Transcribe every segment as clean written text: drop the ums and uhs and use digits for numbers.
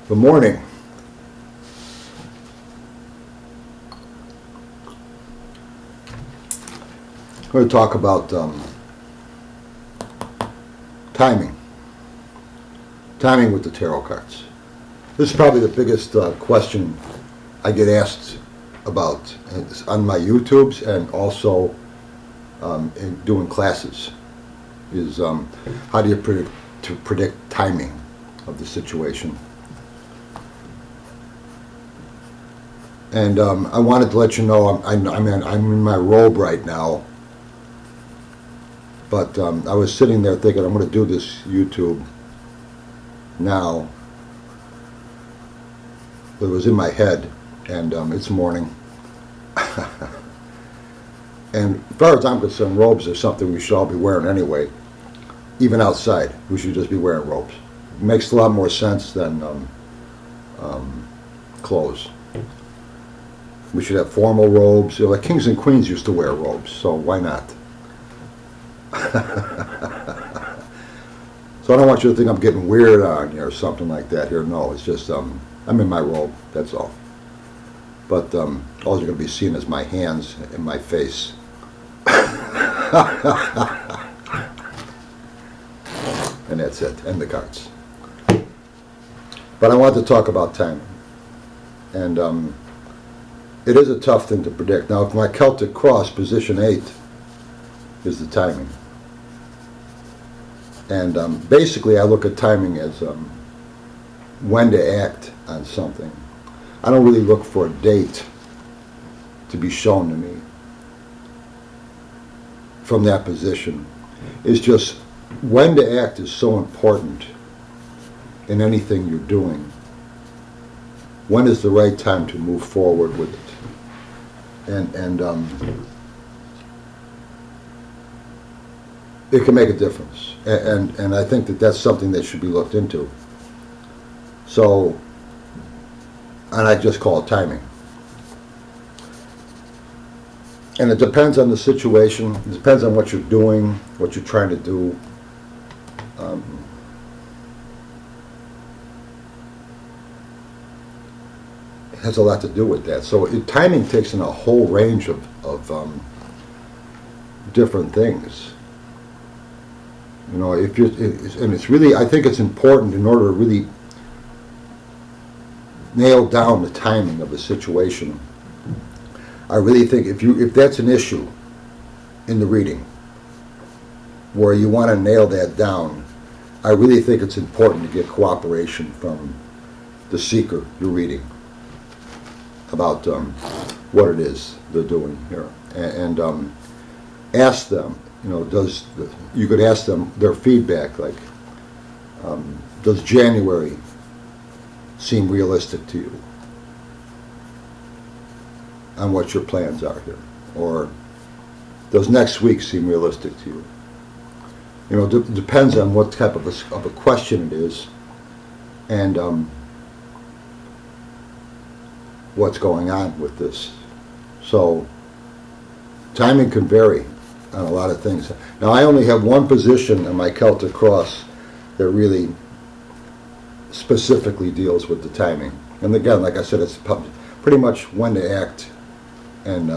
Good morning. I'm going to talk about timing. Timing with the tarot cards. This is probably the biggest question I get asked about on my YouTubes and also in doing classes. Is how do you predict timing of the situation? And I wanted to let you know I'm in my robe right now. But I was sitting there thinking I'm going to do this YouTube now. It was in my head, and it's morning. And as far as I'm concerned, robes are something we should all be wearing anyway. Even outside, we should just be wearing robes. It makes a lot more sense than clothes. We should have formal robes. You know, like kings and queens used to wear robes, so why not? So I don't want you to think I'm getting weird on you or something like that here. No, it's just I'm in my robe, that's all. But all you're going to be seeing is my hands and my face. And that's it, and the cards. But I want to talk about timing. And it is a tough thing to predict. Now, if my Celtic cross, position 8, is the timing. And basically I look at timing as when to act on something. I don't really look for a date to be shown to me from that position. It's just when to act is so important in anything you're doing. When is the right time to move forward with it? And it can make a difference. And I think that that's something that should be looked into. So, and I just call it timing. And it depends on the situation. It depends on what you're doing, what you're trying to do. It has a lot to do with that. So timing takes in a whole range of different things. You know, if you're, and it's really, I think it's important in order to really nail down the timing of the situation. I really think if that's an issue in the reading where you want to nail that down, I really think it's important to get cooperation from the seeker you're reading about what it is they're doing here, and ask them. You know, you could ask them their feedback, like, does January seem realistic to you on what your plans are here? Or does next week seem realistic to you? You know, depends on what type of a question it is and what's going on with this. So timing can vary on a lot of things. Now, I only have one position in my Celtic cross that really specifically deals with the timing. And again, like I said, it's pretty much when to act, and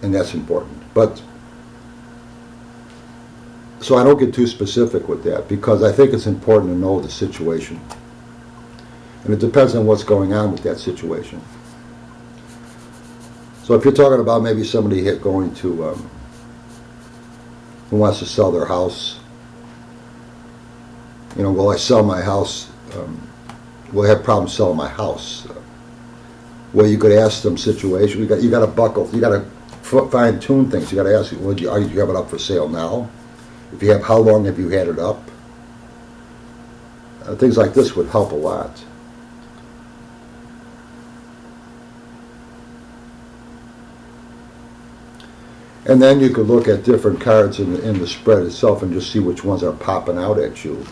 that's important. But so I don't get too specific with that because I think it's important to know the situation. And it depends on what's going on with that situation. So if you're talking about maybe somebody going to, who wants to sell their house, you know, will I sell my house? Will I have problems selling my house? Well, you could ask them situation. You got to buckle. You got to fine tune things. You got to ask, well, do you have it up for sale now? If you have, how long have you had it up? Things like this would help a lot. And then you could look at different cards in the spread itself and just see which ones are popping out at you.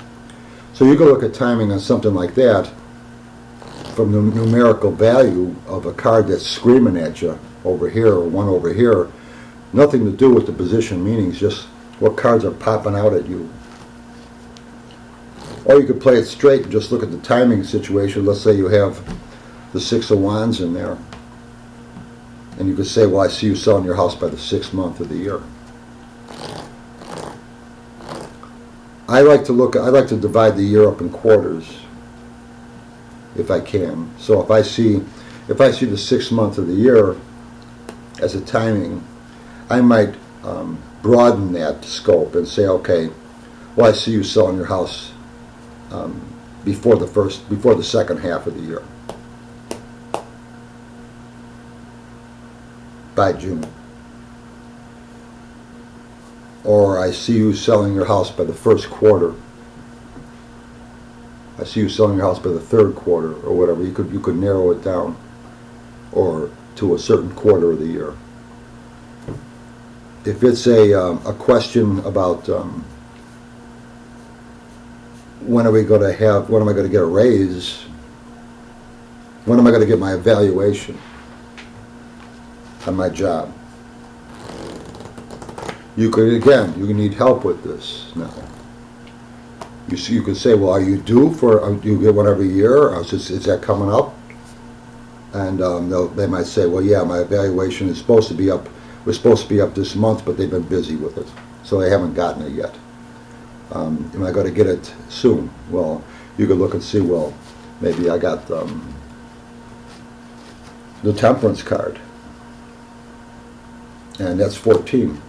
So you can look at timing on something like that from the numerical value of a card that's screaming at you over here or one over here. Nothing to do with the position meanings, just what cards are popping out at you. Or you could play it straight and just look at the timing situation. Let's say you have the Six of Wands in there. And you could say, well, I see you selling your house by the 6th month of the year. I like to divide the year up in quarters, if I can. So if I see the 6th month of the year as a timing, I might broaden that scope and say, okay, well, I see you selling your house before the second half of the year, by June. Or I see you selling your house by the 1st quarter. I see you selling your house by the 3rd quarter, or whatever. You could narrow it down, or to a certain quarter of the year. If it's a question about when am I going to get a raise? When am I going to get my evaluation on my job? You need help with this now. You could say, well, are you due do you get one every year? Is that coming up? And they might say, well, yeah, my evaluation is supposed to be up. Was supposed to be up this month, but they've been busy with it, so they haven't gotten it yet. Am I going to get it soon? Well, you could look and see, well, maybe I got the Temperance card, and that's 14.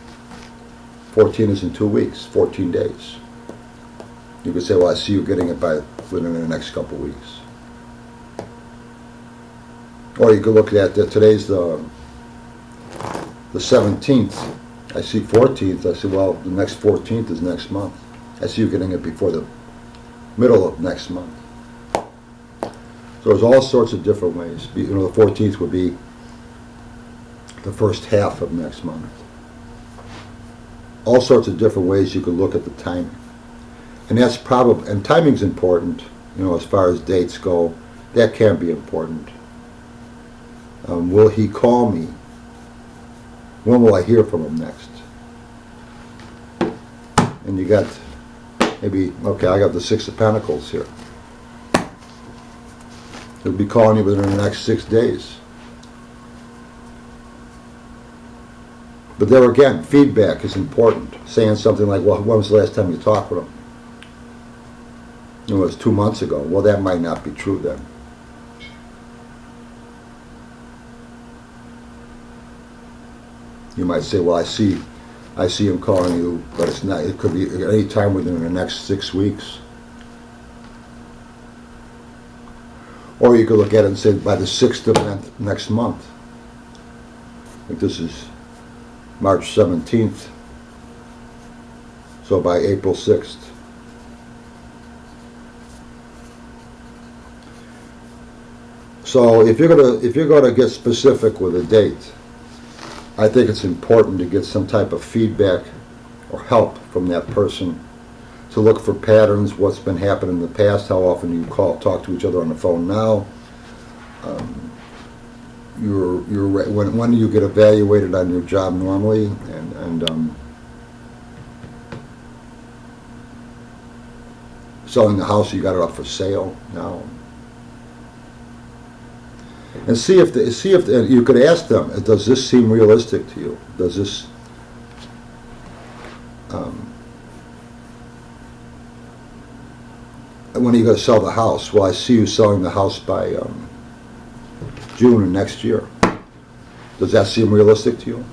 14 is in 2 weeks, 14 days. You could say, well, I see you getting it within the next couple of weeks. Or you could look at today's the 17th. I see 14th. I say, well, the next 14th is next month. I see you getting it before the middle of next month. So there's all sorts of different ways. The 14th would be the first half of next month. All sorts of different ways you could look at the timing. And timing's important, as far as dates go. That can be important. Will he call me? When will I hear from him next? And you got I got the 6 of Pentacles here. He'll be calling you within the next 6 days. But there again, feedback is important. Saying something like, well, when was the last time you talked with him? It was 2 months ago. Well, that might not be true then. You might say, well, I see him calling you, but it's not. It could be any time within the next 6 weeks. Or you could look at it and say by the 6th of next month. Like this is March 17th. So by April 6th. So if you're gonna get specific with a date, I think it's important to get some type of feedback or help from that person to look for patterns, what's been happening in the past, how often you talk to each other on the phone now. When do you get evaluated on your job normally, and selling the house, you got it up for sale now. And see if you could ask them, does this seem realistic to you? Does this when are you going to sell the house? Well, I see you selling the house by June of next year. Does that seem realistic to you?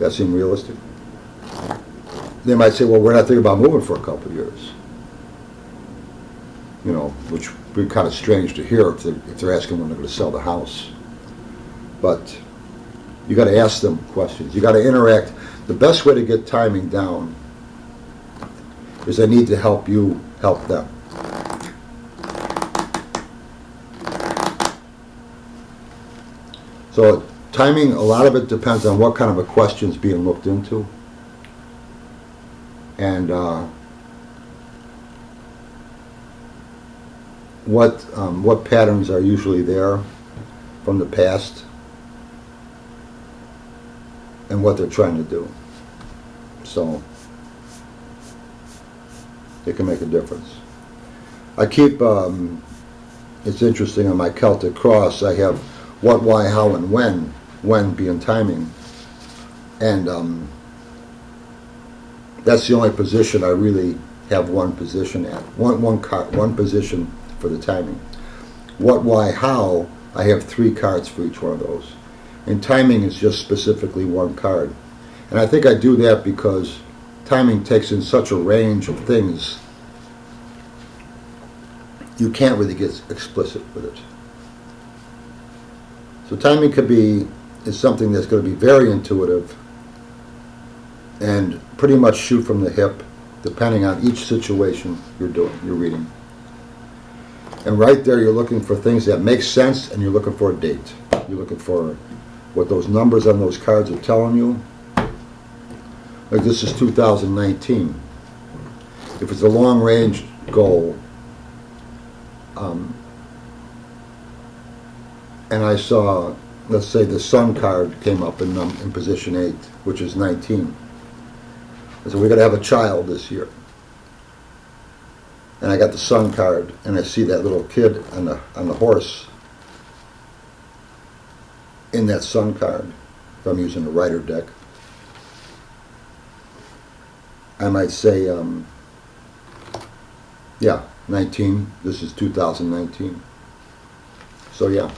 That seem realistic? They might say, well, we're not thinking about moving for a couple of years. Which would be kind of strange to hear if they're asking when they're going to sell the house. But you got to ask them questions. You got to interact. The best way to get timing down is I need to help you help them. So timing, a lot of it depends on what kind of a question is being looked into, and what patterns are usually there from the past, and what they're trying to do. So it can make a difference. I keep, it's interesting, on my Celtic cross, I have what, why, how, and when being timing. And that's the only position I really have one position at. One position for the timing. What, why, how, I have 3 cards for each one of those. And timing is just specifically 1 card. And I think I do that because timing takes in such a range of things, you can't really get explicit with it. So timing is something that's going to be very intuitive and pretty much shoot from the hip, depending on each situation you're reading. And right there, you're looking for things that make sense, and you're looking for a date. You're looking for what those numbers on those cards are telling you. Like, this is 2019. If it's a long-range goal, and I saw, let's say the Sun card came up in position 8, which is 19. I said, we're going to have a child this year. And I got the Sun card, and I see that little kid on the horse in that Sun card, if I'm using a writer deck. I might say, yeah, 19. This is 2019. So yeah,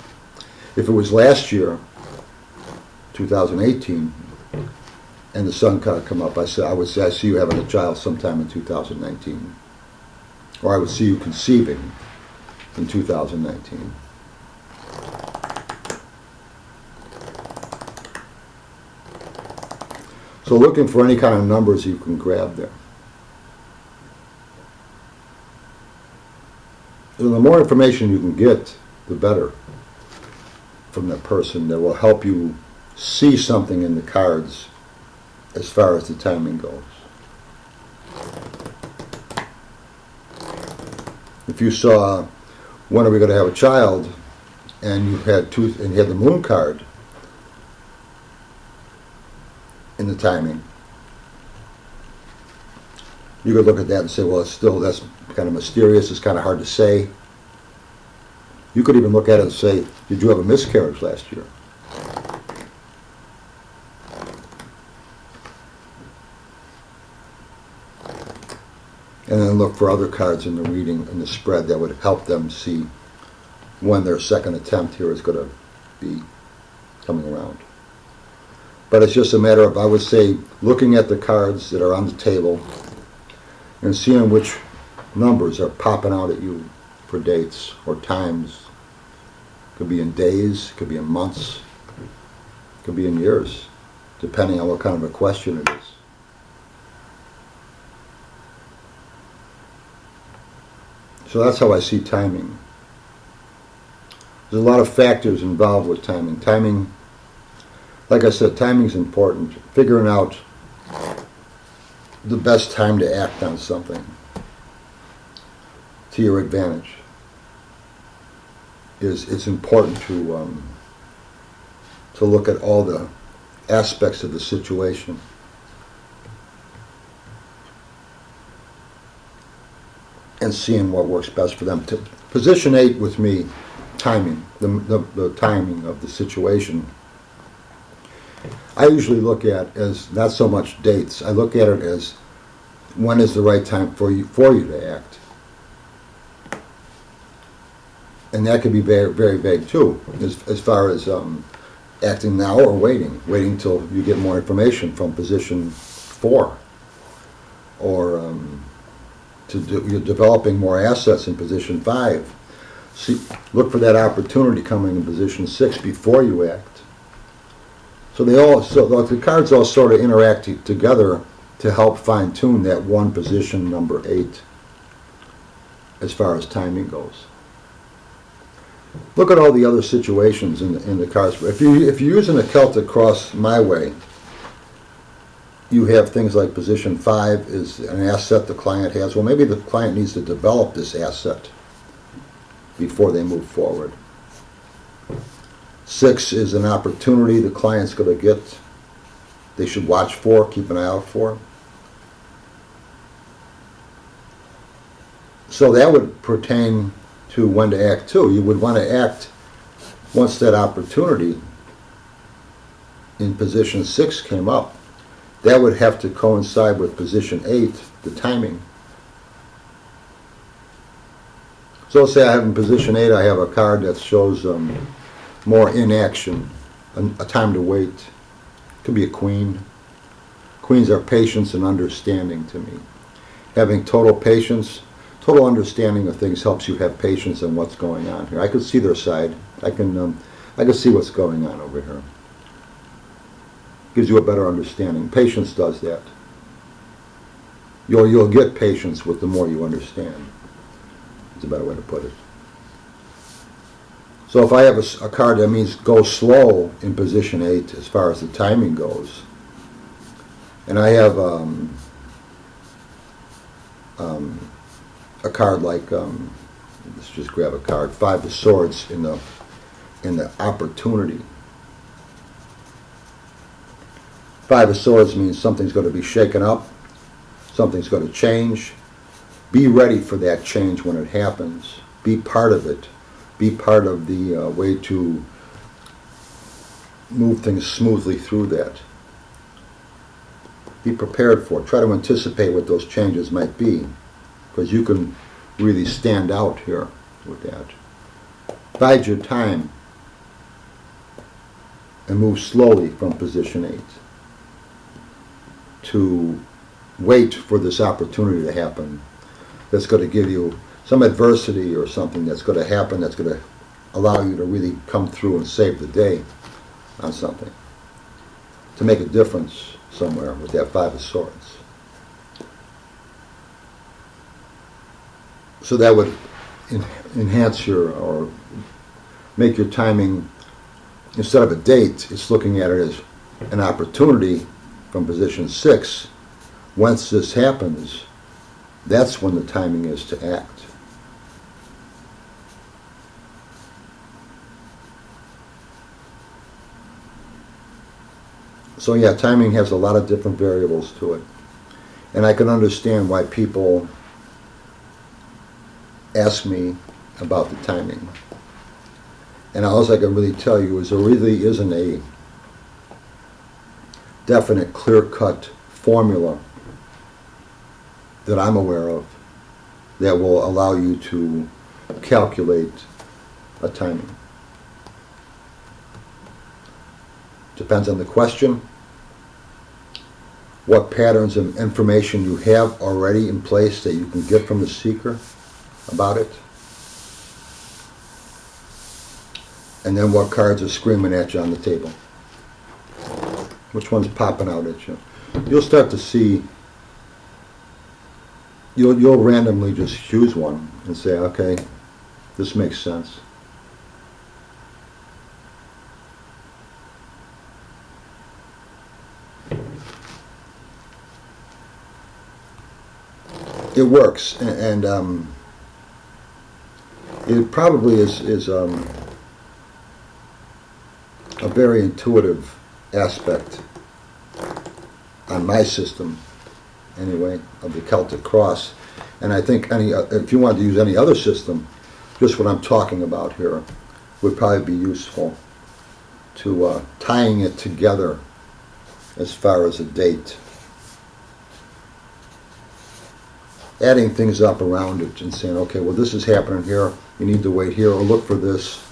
if it was last year, 2018, and the Sun card come up, I would say I see you having a child sometime in 2019, or I would see you conceiving in 2019. So looking for any kind of numbers you can grab there. And the more information you can get, the better from that person that will help you see something in the cards as far as the timing goes. If you saw, when are we going to have a child, and you had the Moon card in the timing, you could look at that and say, well, that's kind of mysterious, it's kind of hard to say. You could even look at it and say, did you have a miscarriage last year? And then look for other cards in the reading, in the spread, that would help them see when their second attempt here is going to be coming around. But it's just a matter of, I would say, looking at the cards that are on the table and seeing which numbers are popping out at you for dates or times. Could be in days, could be in months, could be in years, depending on what kind of a question it is. So that's how I see timing. There's a lot of factors involved with timing. Timing, like I said, timing is important. Figuring out the best time to act on something to your advantage it's important to look at all the aspects of the situation. And seeing what works best for them. Position 8 with me, timing, the timing of the situation, I usually look at as not so much dates. I look at it as when is the right time for you to act. And that can be very, very vague too, as far as acting now or waiting till you get more information from position 4, or you're developing more assets in position 5. Look for that opportunity coming in position 6 before you act. So the cards all sort of interact together to help fine tune that one position, number 8, as far as timing goes. Look at all the other situations in the cards. If you're using a Celtic cross my way, you have things like position 5 is an asset the client has. Well, maybe the client needs to develop this asset before they move forward. 6 is an opportunity the client's going to get, they should watch for, keep an eye out for. So that would pertain to when to act too. You would want to act once that opportunity in position 6 came up. That would have to coincide with position 8, the timing. So say I have in position 8, I have a card that shows more inaction, a time to wait. It could be a queen. Queens are patience and understanding to me. Having total patience, total understanding of things helps you have patience in what's going on here. I can see their side. I can see what's going on over here. Gives you a better understanding. Patience does that. You'll get patience with the more you understand. It's a better way to put it. So if I have a card that means go slow in position 8 as far as the timing goes, and I have a card like, let's just grab a card, 5 of Swords in the opportunity. 5 of Swords means something's going to be shaken up, something's going to change. Be ready for that change when it happens. Be part of it. Be part of the way to move things smoothly through that. Be prepared for it. Try to anticipate what those changes might be, because you can really stand out here with that. Bide your time and move slowly from position 8 to wait for this opportunity to happen that's going to give you some adversity or something that's going to happen that's going to allow you to really come through and save the day on something, to make a difference somewhere with that 5 of Swords. So that would enhance or make your timing, instead of a date, it's looking at it as an opportunity from position 6. Once this happens, that's when the timing is to act. So yeah, timing has a lot of different variables to it. And I can understand why people ask me about the timing. And all I can really tell you is there really isn't a definite, clear-cut formula that I'm aware of that will allow you to calculate a timing. Depends on the question, what patterns of information you have already in place that you can get from the seeker about it, and then what cards are screaming at you on the table. Which one's popping out at you? You'll start to see, you'll randomly just choose one and say, okay, this makes sense. It works, and it probably is a very intuitive aspect on my system, anyway, of the Celtic Cross. And I think if you want to use any other system, just what I'm talking about here would probably be useful to tying it together as far as a date. Adding things up around it and saying, okay, well, this is happening here, you need to wait here, or look for this,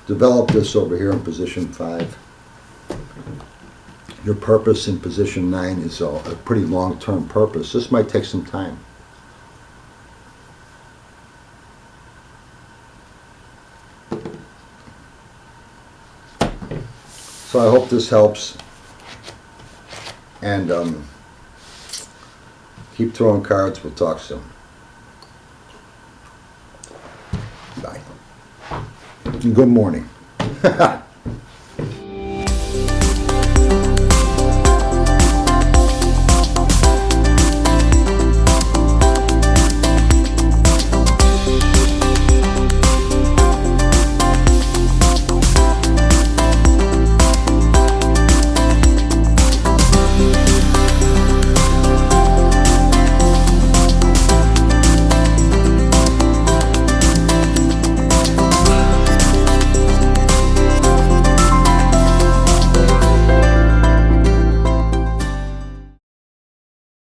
develop this over here in position 5. Your purpose in position 9 is a pretty long-term purpose. This might take some time. So I hope this helps, and keep throwing cards. We'll talk soon. Bye. And good morning.